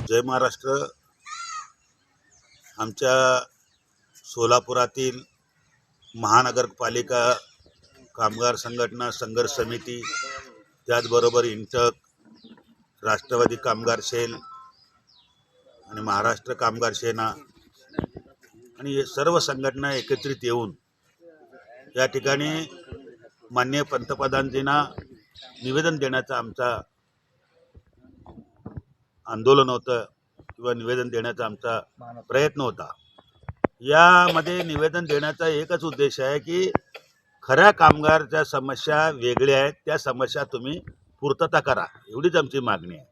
जय महाराष्ट्र. आमच्या सोलापुरातील महानगरपालिका कामगार संघटना संघर्ष समिती, त्याचबरोबर इंटक, राष्ट्रवादी कामगार सेल आणि महाराष्ट्र कामगार सेना आणि हे सर्व संघटना एकत्रित येऊन या ठिकाणी माननीय पंतप्रधानजींना निवेदन देण्याचा आमचा आंदोलन होतं किंवा निवेदन देण्याचा आमचा प्रयत्न होता. यामध्ये निवेदन देण्याचा एकच उद्देश आहे की खऱ्या कामगारच्या समस्या वेगळ्या आहेत, त्या समस्या तुम्ही पूर्तता करा, एवढीच आमची मागणी आहे.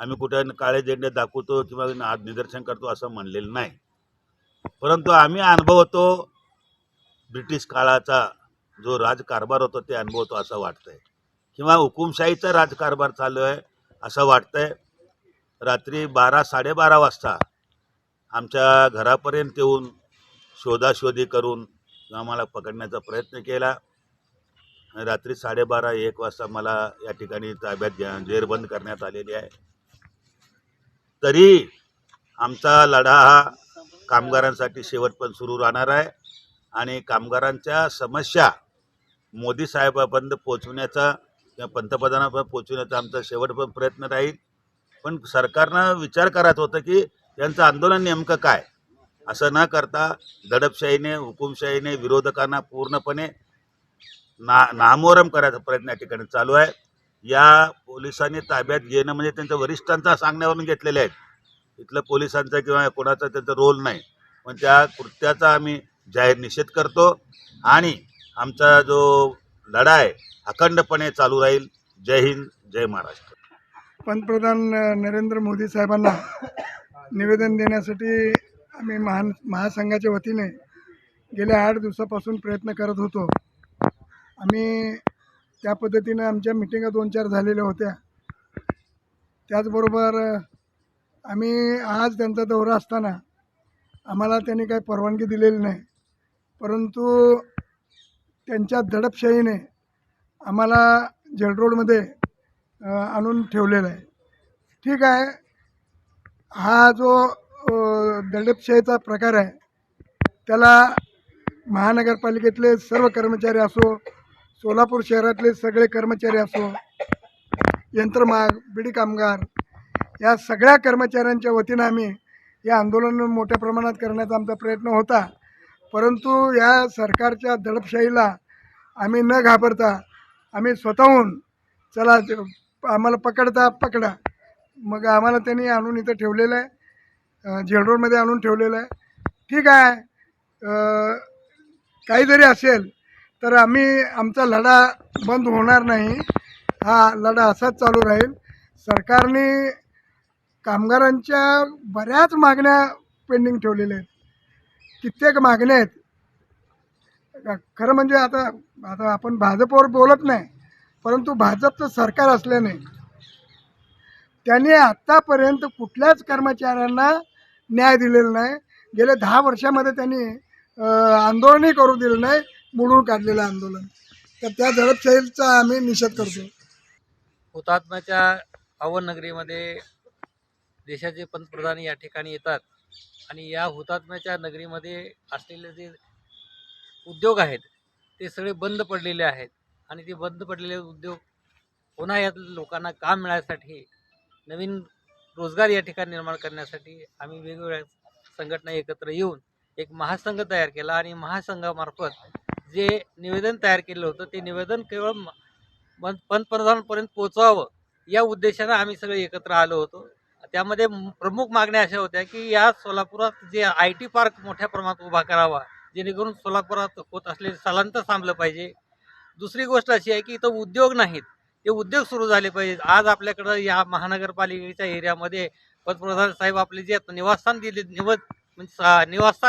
आम्ही कुठे काळे झेंडे दाखवतो किंवा निदर्शन करतो असं म्हणलेलं नाही, परंतु आम्ही अनुभवतो ब्रिटिश काळाचा जो राजकारभार होता ते अनुभवतो असं वाटतंय, किंवा हुकुमशाहीचा राजकारभार चालू आहे असं वाटतंय. रात्री 12-12:30 वाजता आमच्या घरापर्यंत येऊन शोधाशोधी करून आम्हाला पकडण्याचा प्रयत्न केला. रात्री 12:30-1 वाजता मला या ठिकाणी ताब्यात जेरबंद करण्यात आलेली आहे. तरी आमचा लढा हा कामगारांसाठी शेवट पण सुरू राहणार आहे आणि कामगारांच्या समस्या मोदी साहेबांपर्यंत पोहोचवण्याचा किंवा पंतप्रधानांपर्यंत पोहोचवण्याचा आमचा शेवट पण प्रयत्न राहील. पण सरकारनं विचार करायचं होतं की त्यांचं आंदोलन नेमकं काय, असं न करता दडपशाहीने हुकुमशाहीने विरोधकांना पूर्णपणे नामोहरम करायचा प्रयत्न या ठिकाणी चालू आहे. या पोलिसांनी ताब्यात घेणं म्हणजे त्यांच्या वरिष्ठांचा सांगण्यावरून घेतलेले आहेत. इथलं पोलिसांचा किंवा कोणाचा त्यांचा रोल नाही, पण त्या कृत्याचा आम्ही जाहीर निषेध करतो आणि आमचा जो लढा आहे अखंडपणे चालू राहील. जय हिंद, जय महाराष्ट्र. पंतप्रधान नरेंद्र मोदी साहेबांना निवेदन देण्यासाठी आम्ही महासंघाच्या वतीने गेल्या 8 दिवसापासून प्रयत्न करत होतो. आम्ही त्या पद्धतीनं आमच्या मिटिंगा 2-4 झालेल्या होत्या. त्याचबरोबर आम्ही आज त्यांचा दौरा असताना आम्हाला त्यांनी काही परवानगी दिलेली नाही, परंतु त्यांच्या दडपशाहीने आम्हाला जेल रोडमध्ये आणून ठेवलेला आहे. ठीक आहे, हा जो दडपशाहीचा प्रकार आहे त्याला महानगरपालिकेतले सर्व कर्मचारी असो, सोलापूर शहरातले सगळे कर्मचारी असो, यंत्रमाग, बिडी कामगार, या सगळ्या कर्मचाऱ्यांच्या वतीनं आम्ही हे आंदोलन मोठ्या प्रमाणात करण्याचा आमचा प्रयत्न होता. परंतु या सरकारच्या दडपशाहीला आम्ही न घाबरता आम्ही स्वतःहून चला आम्हाला पकडा, मग आम्हाला त्यांनी आणून इथं ठेवलेलं आहे, जेल रोडमध्ये आणून ठेवलेलं आहे. ठीक आहे, काही जरी असेल तर आम्ही आमचा लढा बंद होणार नाही, हा लढा असाच चालू राहील. सरकारने कामगारांच्या बऱ्याच मागण्या पेंडिंग ठेवलेल्या आहेत, कित्येक मागण्या आहेत. खरं म्हणजे आता आपण भाजपवर बोलत नाही, परंतु भाजपचं सरकार असल्याने त्यांनी आत्तापर्यंत कुठल्याच कर्मचाऱ्यांना न्याय दिलेला नाही. गेल्या 10 वर्षामध्ये त्यांनी आंदोलनही करू दिलं नाही, मोडून काढलेलं आंदोलन. तर त्या दडपशाहीचा आम्ही निषेध करतो. हुतात्म्याच्या पावननगरीमध्ये देशाचे पंतप्रधान या ठिकाणी येतात आणि या हुतात्म्याच्या नगरीमध्ये असलेले जे उद्योग आहेत ते सगळे बंद पडलेले आहेत आणि ते बंद पडलेले उद्योग पुन्हा या लोकांना काम मिळण्यासाठी, नवीन रोजगार या ठिकाणी निर्माण करण्यासाठी आम्ही वेगवेगळ्या संघटना एकत्र येऊन एक महासंघ तयार केला आणि महासंघामार्फत जे निवेदन तयार केलं होतं ते निवेदन केवळ पंतप्रधानांपर्यंत पोहोचवावं या उद्देशानं आम्ही सगळे एकत्र आलो होतो. त्यामध्ये प्रमुख मागण्या अशा होत्या की या सोलापुरात जे IT पार्क मोठ्या प्रमाणात उभा करावा, जेणेकरून सोलापुरात होत असलेले स्थलांतर थांबलं पाहिजे. दुसरी गोष्ट अशी आहे की इथं उद्योग नाहीत, ते उद्योग सुरू झाले पाहिजेत. आज आपल्याकडं या महानगरपालिकेच्या एरियामध्ये पंतप्रधान साहेब आपले जे निवासस्थान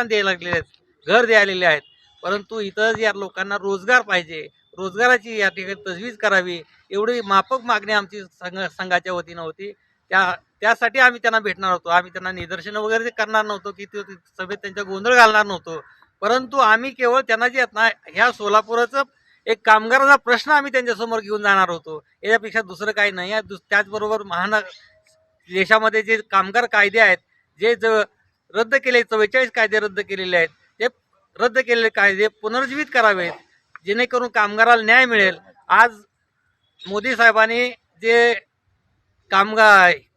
द्यायला लागलेले आहेत, घर द्यायलेले आहेत, परंतु इथं या लोकांना रोजगार पाहिजे, रोजगाराची या ठिकाणी तजवीज करावी, एवढी माफक मागणी आमची संघाच्या वतीनं होती. त्यासाठी आम्ही त्यांना भेटणार होतो. आम्ही त्यांना निदर्शनं वगैरे करणार नव्हतो की ते सभेत त्यांच्या गोंधळ घालणार नव्हतो, परंतु आम्ही केवळ त्यांना जे आहेत ना ह्या सोलापुराचं एक कामगाराचा प्रश्न आम्ही त्यांच्यासमोर घेऊन जाणार होतो, याच्यापेक्षा दुसरं काही नाही आहे. त्याचबरोबर देशामध्ये जे कामगार कायदे आहेत, जे रद्द केले 44 कायदे रद्द केलेले आहेत, ते रद्द केलेले कायदे पुनर्जीवित करावेत, जेणेकरून कामगाराला न्याय मिळेल. आज मोदी साहेबांनी जे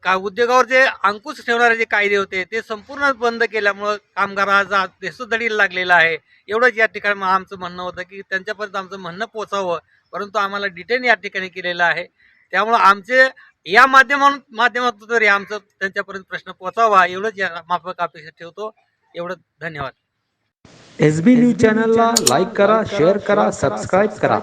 उद्योगावर जे अंकुश ठेवणारे जे कायदे होते ते संपूर्ण बंद केल्यामुळं कामगार आज देशोधडीला लागलेला आहे. एवढंच या ठिकाणी आमचं म्हणणं होतं की त्यांच्यापर्यंत आमचं म्हणणं पोचावं, परंतु आम्हाला डिटेन या ठिकाणी केलेलं आहे. त्यामुळं आमचे या माध्यमातून तरी आमचं त्यांच्यापर्यंत प्रश्न पोचावा, एवढंच या माफक अपेक्षा ठेवतो. एवढं धन्यवाद. SB न्यूज चॅनलला लाईक करा, शेअर करा, सबस्क्राईब करा.